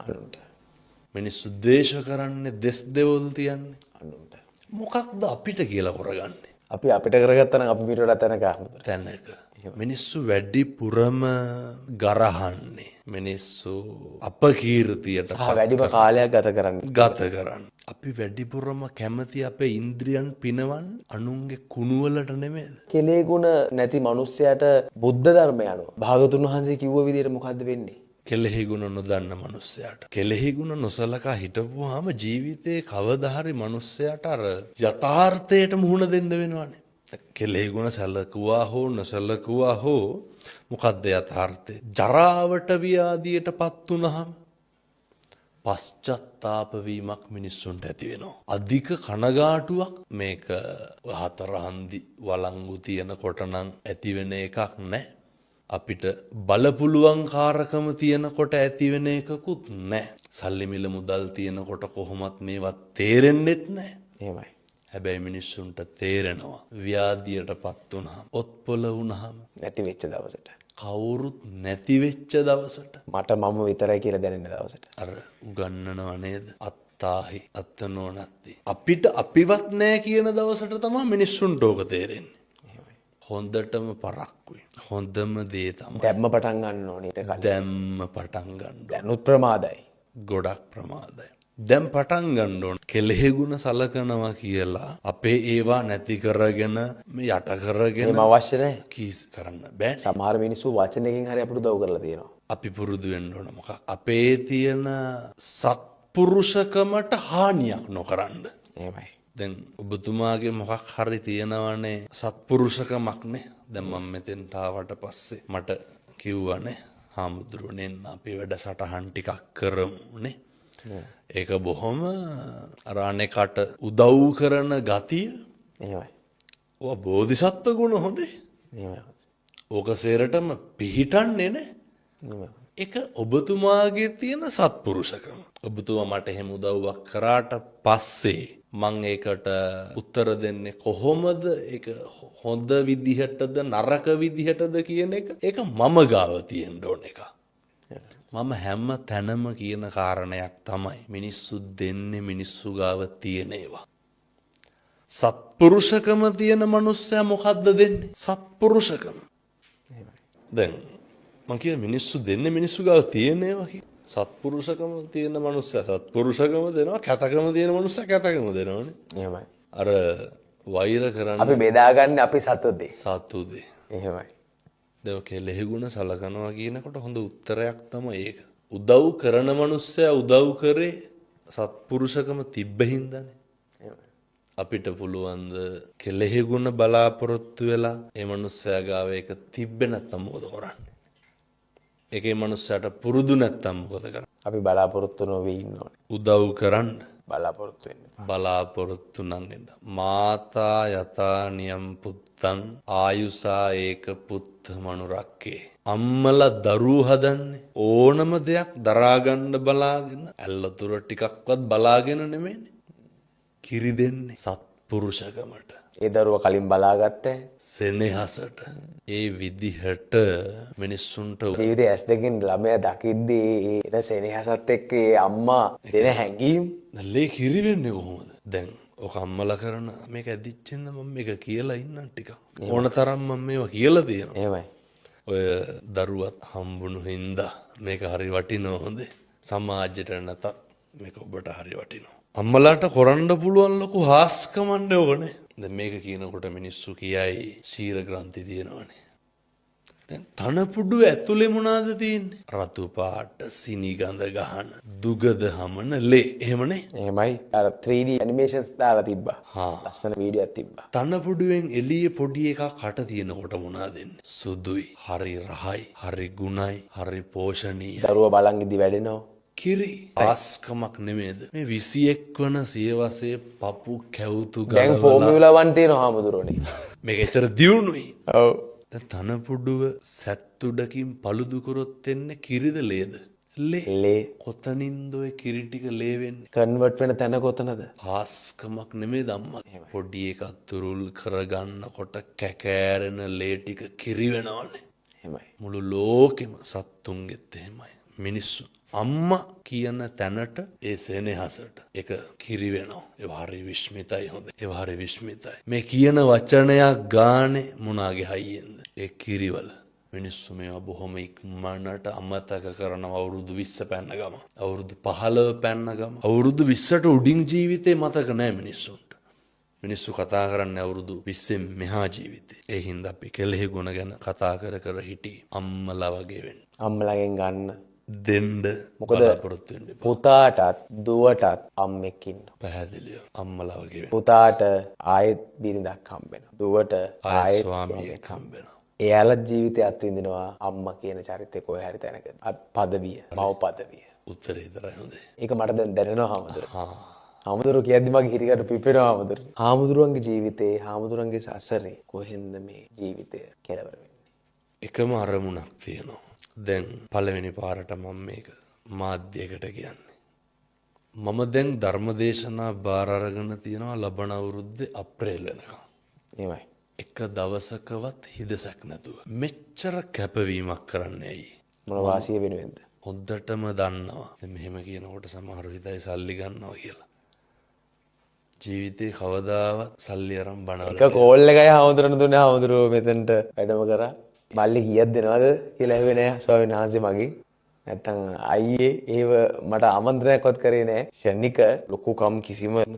අනුන්ට. මිනිස්සු ද්වේෂ කරන්නේ දෙස් දෙවොල් තියන්නේ අනුන්ට. මොකක්ද අපිට කියලා කරගන්නේ? අපි අපිට කරගත්තා නම් අපි පිටට තැනක ආමුදුර. තැනක මිනිස්සු වැඩිපුරම ගරහන්නේ මිනිස්සු අපකීර්තියට සහ වැඩිම කාලයක් ගත කරන්න. අපි වැඩිපුරම කැමති අපේ ඉන්ද්‍රියන් පිනවන් අනුන්ගේ කුණුවලට නෙමෙයිද? කෙලේ ගුණ නැති මිනිස්සයාට බුද්ධ ධර්මය අනුව භාගතුන් වහන්සේ කිව්ව විදිහට මොකද්ද වෙන්නේ? කෙලෙහි ගුණ නොදන්න මිනිස්සයාට කෙලෙහි ගුණ නොසලකා හිටපුවාම ජීවිතේ කවදා හරි මිනිස්සයාට අර යථාර්ථයට මුහුණ දෙන්න වෙනවනේ. කෙලෙහි ගුණ සැලකුවා හෝ නොසලකුවා හෝ මොකද්ද යථාර්ථය? ජරාවට ව්‍යාධියටපත් වුනහම පශ්චත්තාප වීමක් මිනිස්සුන්ට ඇති වෙනවා. අධික කනගාටුවක් මේක හතර හන්දි වළංගු තියෙනකොට නම් ඇති වෙන එකක් නෑ. අපිට බලපුලුවන්කාරකම තියෙනකොට ඇති වෙන එකකුත් නෑ. සල්ලි මිල මුදල් තියෙනකොට කොහොමත් මේවත් තේරෙන්නෙත් නෑ. එහෙමයි. හැබැයි මිනිස්සුන්ට තේරෙනවා ව්‍යාධියටපත් වුනහම, ඔත්පොළ වුනහම, නැති වෙච්ච දවසට. කවුරුත් නැති වෙච්ච දවසට, මට මම විතරයි කියලා දැනෙන දවසට. අර උගන්නනව නේද? අත්තාහි අත්තනෝ නැත්ති. අපිට අපිවත් නෑ කියන දවසට තමයි මිනිස්සුන්ට ඕක තේරෙන්නේ. හොඳටම පරක්කුයි. හොඳම දේ තමයි දැම්ම පටන් ගන්න ඕනේ ඊට කලින්. දැම්ම පටන් ගන්න. දැනුත් ප්‍රමාදයි. ගොඩක් ප්‍රමාදයි. දැන් පටන් ගන්න ඕන. කෙලෙහි ගුණ සලකනවා කියලා අපේ ඒවා නැති කරගෙන මේ යට කරගෙන එහෙම අවශ්‍ය නැහැ. කීස් කරන්න බෑ. සමහර මිනිස්සු වචනකින් හරි අපිට උදව් කරලා තියෙනවා. අපි පුරුදු වෙන්න ඕන මොකක්? අපේ තියෙන සත්පුරුෂකමට හානියක් නොකරන්න. එහෙමයි. දැන් ඔබතුමාගේ මොකක් හරි තියෙනවනේ සත්පුරුෂකමක්නේ. දැන් මම මෙතෙන්ට ආවට පස්සේ මට කිව්වනේ හාමුදුරුවනේ අපි වැඩසටහන් ටිකක් කරමුනේ. ඒක බොහොම අර අනේකට උදව් කරන ගතිය. එහෙමයි. ඔය බෝධිසත්ව ගුණ හොඳේ. එහෙමයි. ඕක සේරටම පිහිටන්නේ නේ. එහෙමයි. ඒක ඔබතුමාගේ තියෙන සත්පුරුෂකම. ඔබතුමා මට එහෙම උදව්වක් කරාට පස්සේ මං ඒකට උත්තර දෙන්නේ කොහොමද? ඒක හොඳ විදිහටද නරක විදිහටද කියන එක ඒක මම ගාව තියෙන්න ඕන එක. මම හැම තැනම කියන කාරණයක් තමයි මිනිස්සු දෙන්නේ මිනිස්සු ගාව තියෙන ඒවා. සත්පුරුෂකම තියෙන මනුස්සයා මොකද්ද දෙන්නේ? සත්පුරුෂකම. දැන් මං කියන මිනිස්සු දෙන්නේ මිනිස්සු ගාව තියෙන ඒවා කිය. සත්පුරුෂකම තියෙන මනුස්සයා සත්පුරුෂකම දෙනවා, කැතකම තියෙන මනුස්සයා කැතකම දෙනවනේ. එහෙමයි. අර වෛර කරන්නේ අපි බෙදාගන්නේ අපි සතුදේ. සතුදේ. එහෙමයි. දැන් කෙලෙහි ගුණ සලකනවා කියනකොට හොඳ උත්තරයක් තමයි ඒක. උදව් කරන මනුස්සයා උදව් කරේ සත්පුරුෂකම තිබ්බ හින්දානේ. අපිට පුළුවන් ද කෙලෙහි ගුණ බලාපොරොත්තු වෙලා ඒ මනුස්සයා ගාව ඒක තිබ්බේ නැත්තම් මොකද කරන්නේ? ඒකේ මනුස්සයාට පුරුදු නැත්තම් මොකද කරන්නේ? අපි බලාපොරොත්තු නොවී ඉන්න ඕනේ. උදව් කරන්න බලාපොරොත්තු වෙන්න. බලාපොරොත්තු නම් එන්න. මාතා යතා නියම් පුත්තං ආයුසා ඒක පුත්ත මනුරක්කේ. අම්මලා දරුවෝ හදන්නේ ඕනම දෙයක් දරාගන්න බලාගෙන ඇල්ලතුර ටිකක්වත් බලාගෙන නෙමෙයිනේ. කිරි දෙන්නේ සත්පුරුෂකමට. ඒ දරුවා කලින් බලාගත්තේ සෙනෙහසට. ඒ විදිහට මිනිස්සුන්ට ජීවිතේ ඇස් දෙකින් ළමයා දකිද්දී ඒ සෙනෙහසත් එක්ක ඒ අම්මා දෙන හැඟීම් ලේ කිරි වෙන්නේ කොහොමද? දැන් ඔක අම්මලා කරන මේක ඇදිච්චෙන්ද මම මේක කියලා ඉන්නම් ටිකක්. ඕන තරම් මම මේවා කියලා තියෙනවා. එහෙමයි. ඔය දරුවත් හම්බුණු හින්දා මේක හරි වටිනවා හොඳේ. සමාජයට නැතත් මේක ඔබට හරි වටිනවා. අම්මලාට කරන්න පුළුවන් ලොකු හාස්කමක් ඕනේ. දැන් මේක කියනකොට මිනිස්සු කියයි ශීර ග්‍රන්ථි තියෙනවනේ. දැන් තනපුඩු ඇතුලේ මොනවාද තියෙන්නේ? රතු පාට, සිනිගඳ ගහන, දුගද හමන ලේ. එහෙමනේ. එහෙමයි. අර 3D animations දාලා තිබ්බා. ලස්සන වීඩියෝ එකක් තිබ්බා. තනපුඩුවෙන් එළියේ පොඩි එකක් කට තියෙනකොට මොනවද දෙන්නේ? සුදුයි, හරි රහයි, හරි ගුණයි, හරි පෝෂණීයයි. දරුවා බලන් ඉදි වැඩෙනවා. කිරි ආස්කමක් නෙමේද? මේ 21 වන සියවසේ පපු කැවුතු දැන් ගලවලා ෆෝමියුලා 1 තියෙනවා හාමුදුරනේ. මේක එච්චර දියුණුයි. ඔව්. දැන් තනපුඩුව සැත්තුඩකින් paludu කරොත් එන්නේ කිරිද ලේද? ලේ කොතනින්ද ඔය කිරි ටික ලේ වෙන්නේ? කන්වර්ට් වෙන තැන කොතනද? ආස්කමක් නෙමේද අම්මා? පොඩි එකක් තුරුල් කරගන්නකොට කැකෑරෙන ලේ ටික කිරි වෙනවනේ. එහෙමයි. මුළු ලෝකෙම සත්තුන්ගෙත් එහෙමයි. මිනිස්සු අම්මා කියන තැනට ඒ සෙනෙහසට ඒක කිරි වෙනවා. ඒ හරි විශ්මිතයි හොඳ. ඒ හරි විශ්මිතයි. මේ කියන වචනයක් ගානේ මොනාගේ හයියෙන්ද? ඒ කිරිවල මිනිස්සු මේවා බොහොම ඉක්මනට අමතක කරනවා. අවුරුදු 20 පැන්න ගම. අවුරුදු 15 පැන්න ගම. අවුරුදු 20ට උඩින් ජීවිතේ මතක නැහැ මිනිස්සුන්ට. මිනිස්සු කතා කරන්නේ අවුරුදු 20න් මෙහා ජීවිතේ. ඒ හින්දා අපි කෙලෙහි ගුණ ගැන කතා කර හිටි අම්මලා වගේ වෙන්න. අම්මලාගෙන් ගන්න දෙන්න මොකද බලාපොරොත්තු වෙන්න එපා. පුතාටත් දුවටත් අම්මෙක් ඉන්නවා. පැහැදිලිව අම්මලා වගේ වෙන්න. පුතාට ආයෙත් බිරිඳක් හම්බ වෙනවා. දුවට ආයෙත් ආයෙත් ස්වාමියෙක් හම්බ වෙනවා. එයාලා ජීවිතය අත්විඳිනවා අම්මා කියන චරිතේ කොහේ හරි තැනක. පදවිය, මව පදවිය. උත්තරේ විතරයි හොඳේ. ඒක මට දැන් දැනෙනවා හාමුදුරුවෝ. හාමුදුරුවෝ කියද්දි මගේ හිරිකට පිපෙනවා හාමුදුරුවෝ. හාමුදුරුවන්ගේ ජීවිතේ, හාමුදුරුවන්ගේ සසරේ කොහෙන්ද මේ ජීවිතය කෙලවර වෙන්නේ? එකම අරමුණක් තියෙනවා. දැන් පළවෙනි පාරට මම මේක මාධ්‍යයකට කියන්නේ. මම දැන් ධර්මදේශනා බාර අරගෙන තියෙනවා ලබන අවුරුද්දේ අප්‍රේල් වෙනකම්. එහෙමයි. එක දවසකවත් හිදසක් නැතුව. මෙච්චර කැපවීමක් කරන්නේ ඇයි? මොන වාසිය වෙනුවෙන්ද? හොද්දටම දන්නවා. මෙහෙම කියනකොට සමහරු හිතයි සල්ලි ගන්නවා කියලා. ජීවිතේ කවදාවත් සල්ලි අරන් බනවල එක කෝල් එකයි හාමුදුරන් දුන්නේ හාමුදුරුවෝ මෙතනට වැඩම කරා. මල්ලි කීයක් දෙනවද කියලා ඇහුවේ නෑ ස්වාමීන් වහන්සේ මගෙන්. නැත්තම් අයියේ ඒව මට ආමන්ත්‍රණයක්වත් කරේ නෑ. ෂණික ලොකුකම්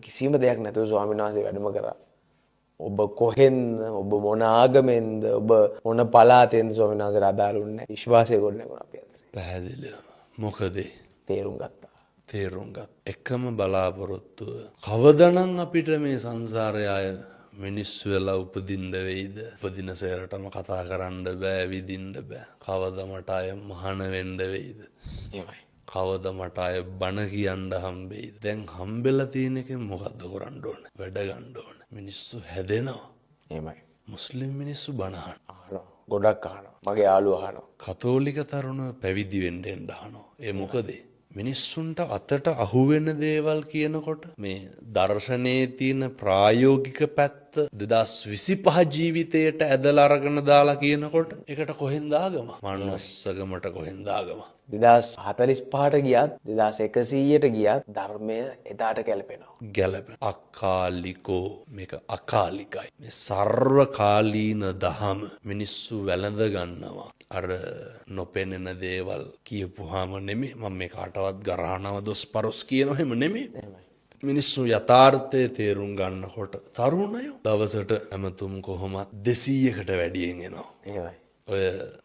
කිසිම දෙයක් නැතුව ස්වාමීන් වහන්සේ වැඩම කරා. ඔබ කොහෙන්ද? ඔබ මොන ආගමෙන්ද? ඔබ මොන පළාතෙන්ද? ස්වාමීන් වහන්සේට අදාළුන්නේ නෑ. විශ්වාසය ගොඩනැගුණා අපි අතරේ. පැහැදිලිව. මොකද තේරුම් ගත්තා. තේරුම් ගත් එකම බලාපොරොත්තුව කවදනම් අපිට මේ සංසාරය අය මිනිස්සු වෙලා උපදින්න වෙයිද? උපදින සේරටම කතා කරන්න බෑ, විදින්න බෑ. කවද මට අය මහාන වෙන්න වෙයිද? එහෙමයි. කවද මට අය බණ කියන්න හම්බෙයිද? දැන් හම්බෙලා තියෙන එකෙන් මොකද්ද කරන්න ඕනේ? වැඩ ගන්න ඕනේ. මිනිස්සු හැදෙනවා. එහෙමයි. මුස්ලිම් මිනිස්සු බණ අහනවා. ගොඩක් අහනවා. මගේ යාළුවා අහනවා. කතෝලික තරුණ පැවිදි වෙන්න එන්න අහනවා. ඒ මොකද? මිනිස්සුන්ට අතට අහුවෙන දේවල් කියනකොට මේ දර්ශනයේ තියෙන ප්‍රායෝගික පැත්ත 2025 ජීවිතයට ඇදලා අරගෙන දාලා කියනකොට ඒකට කොහෙන්ද ආගම? මනුස්සකමට කොහෙන්ද ආගම? 2045ට ගියත් 2100ට ගියත් ධර්මය එදාට ගැලපෙනවා. ගැලපෙන. අකාලිකෝ මේක අකාලිකයි. මේ සර්වකාලීන දහම මිනිස්සු වැළඳ ගන්නවා. අර නොපෙනෙන දේවල් කියපුවාම නෙමෙයි මම මේ කාටවත් ගරහනව දොස් පරොස් කියනව එහෙම නෙමෙයි. මිනිස්සු යථාර්ථය තේරුම් ගන්නකොට තරුණයෝ දවසට ඇමතුම් කොහොමත් 200කට වැඩියෙන් එනවා. එහෙමයි. ඔය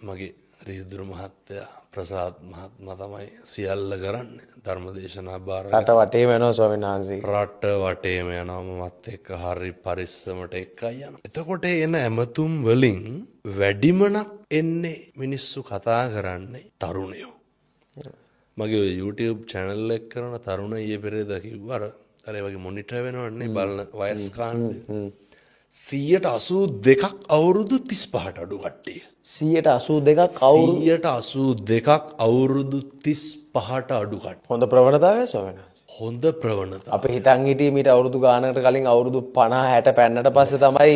මගේ රියදුරු මහත්තයා ප්‍රසාද් මහත්මයා තමයි සියල්ල කරන්නේ ධර්මදේශනා බාර රට වටේම යනවා ස්වාමීන් වහන්සේ. රට වටේම යනවා මමත් එක්ක හරි පරිස්සමට එක්කයි යනවා. එතකොට එන ඇමතුම් වලින් වැඩිමනක් එන්නේ මිනිස්සු කතා කරන්නේ තරුණයෝ. මගේ ඔය YouTube channel එක කරන තරුණ ඊයේ පෙරේද කිව්වා අර ඒ වගේ මොනිටර් වෙනවන්නේ බලන වයස් කාණ්ඩ 182ක් අවුරුදු 35ට අඩු කට්ටිය. 182ක් අවුරුදු 35ට අඩු කට්ටිය. හොඳ ප්‍රවණතාවය ස්වාමීන් වහන්සේ. හොඳ ප්‍රවණතාව. අපි හිතන් හිටියේ මීට අවුරුදු ගානකට කලින් අවුරුදු 50 60 පැන්නට පස්සේ තමයි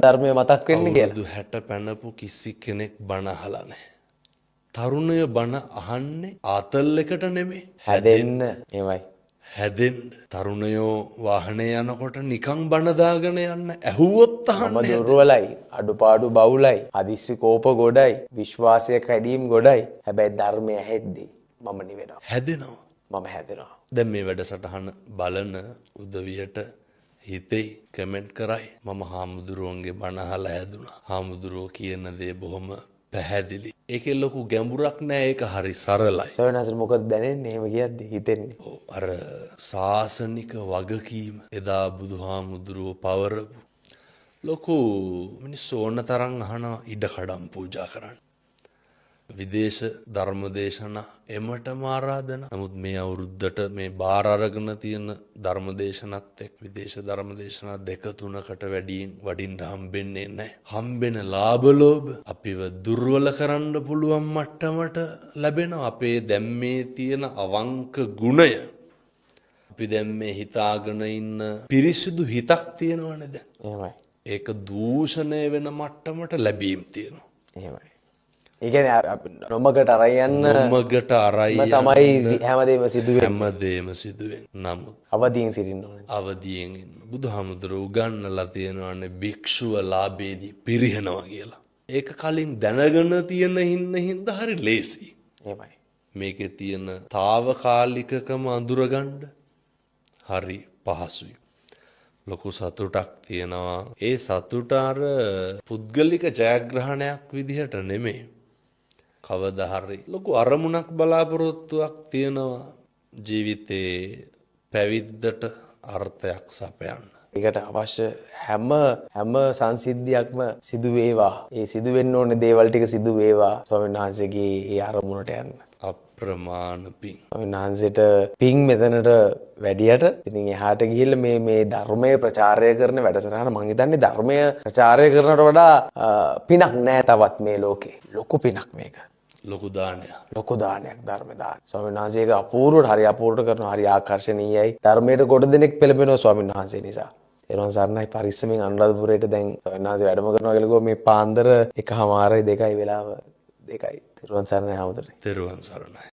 ධර්මය මතක් වෙන්නේ කියලා. අවුරුදු 60 පැනපු කිසි කෙනෙක් බණ අහලා නැහැ. තරුණය බණ අහන්නේ ආතල් එකට නෙමෙයි හැදෙන්න. එහෙමයි. හැදෙන්න තරුණයෝ වාහනේ යනකොට නිකන් බණ දාගෙන යන්න ඇහුවොත් මම අහන්නේ දුර්වලයි, අඩුපාඩු බහුලයි, හදිස්සි කෝප ගොඩයි, විශ්වාසය කැඩීම් ගොඩයි. හැබැයි ධර්මය ඇහෙද්දී මම නිවෙනවා. හැදෙනවා. මම හැදෙනවා. දැන් මේ වැඩසටහන බලන උදවියට හිතෙයි කමෙන්ට් කරයි මම හාමුදුරුවන්ගේ බණ අහලා හැදුනා. හාමුදුරුවෝ කියන දේ බොහොම පැහැදිලි. ඒකේ ලොකු ගැඹුරක් නෑ, ඒක හරි සරලයි. සවිනාසට මොකද දැනෙන්නේ එහෙම කියද්දි හිතෙන්නේ? ඔව්, අර සාසනික වගකීම එදා බුදුහාමුදුරුවෝ පවරපු ලොකු මිනිස්සු ඕන තරම් අහනවා ඉඩකඩම් පූජා කරන්න. විදේශ ධර්මදේශනා එමටම ආරාධනා. නමුත් මේ අවුරුද්දට මේ බාර අරගෙන තියෙන ධර්මදේශනත් එක්ක විදේශ ධර්මදේශනා 2-3කට වැඩියෙන් වඩින්න හම්බෙන්නේ නැහැ. හම්බෙන ලාභ ලෝභ අපිව දුර්වල කරන්න පුළුවන් මට්ටමට ලැබෙනවා. අපේ දැන් මේ තියෙන අවංක ගුණය, අපි දැන් මේ හිතාගෙන ඉන්න පිරිසිදු හිතක් තියෙනවනේ දැන්. එහෙමයි. ඒක දූෂණය වෙන මට්ටමට ලැබීම් තියෙනවා. එහෙමයි. ඒ කියන්නේ නොමගට අරයන් නොමගට අරයි තමයි හැමදේම සිදුවෙන්නේ. හැමදේම සිදුවෙන්නේ. නමුත් අවදීන් සිටින්න ඕනේ. අවදියෙන් ඉන්න. බුදුහාමුදුරුවෝ උගන්වලා තියෙනවානේ භික්ෂුව ලාභයේදී පිරිහෙනවා කියලා. ඒක කලින් දැනගෙන තියෙන හින්දා හරි ලේසි. එහෙමයි. මේකේ තියෙන తాවකාලිකකම අඳුරගන්න හරි පහසුයි. ලොකු සතුටක් තියෙනවා. ඒ සතුට අර පුද්ගලික ජයග්‍රහණයක් විදිහට නෙමෙයි. කවදා හරි ලොකු අරමුණක් බලාපොරොත්තුවක් තියෙනවා ජීවිතේ පැවිද්දට අර්ථයක් සපයන්න. ඒකට අවශ්‍ය හැම සංසිද්ධියක්ම සිදු වේවා. ඒ සිදු වෙන්න ඕනේ දේවල් ටික සිදු වේවා. ස්වාමීන් වහන්සේගේ ඒ අරමුණට යන්න. අප්‍රමාණ පිං. ස්වාමීන් වහන්සේට පිං මෙතනට වැඩියට ඉතින් එහාට ගිහිල්ලා මේ ධර්මය ප්‍රචාරය කරන වැඩසටහන මම හිතන්නේ ධර්මය ප්‍රචාරය කරනට වඩා පිනක් නෑ තවත් මේ ලෝකේ. ලොකු පිනක් මේක. ලොකු දානයක්. ලොකු දානයක් ධර්ම දාන. ස්වාමීන් වහන්සේ ඒක අපූර්වට හරි අපූර්වට කරනවා. හරි ආකර්ශනීයයි. ධර්මයට කොට දෙනෙක් පෙළඹෙනවා ස්වාමීන් වහන්සේ නිසා. එරොන් සර්ණයි පරිස්සමෙන් අනුරාධපුරයට දැන් ස්වාමීන් වහන්සේ වැඩම කරනවා කියලා කිව්වා මේ පාන්දර 1:00යි 2:00යි වෙලාව 2:00යි. එරොන් සර්ණයි හැමෝටම. තෙරුවන් සරණයි.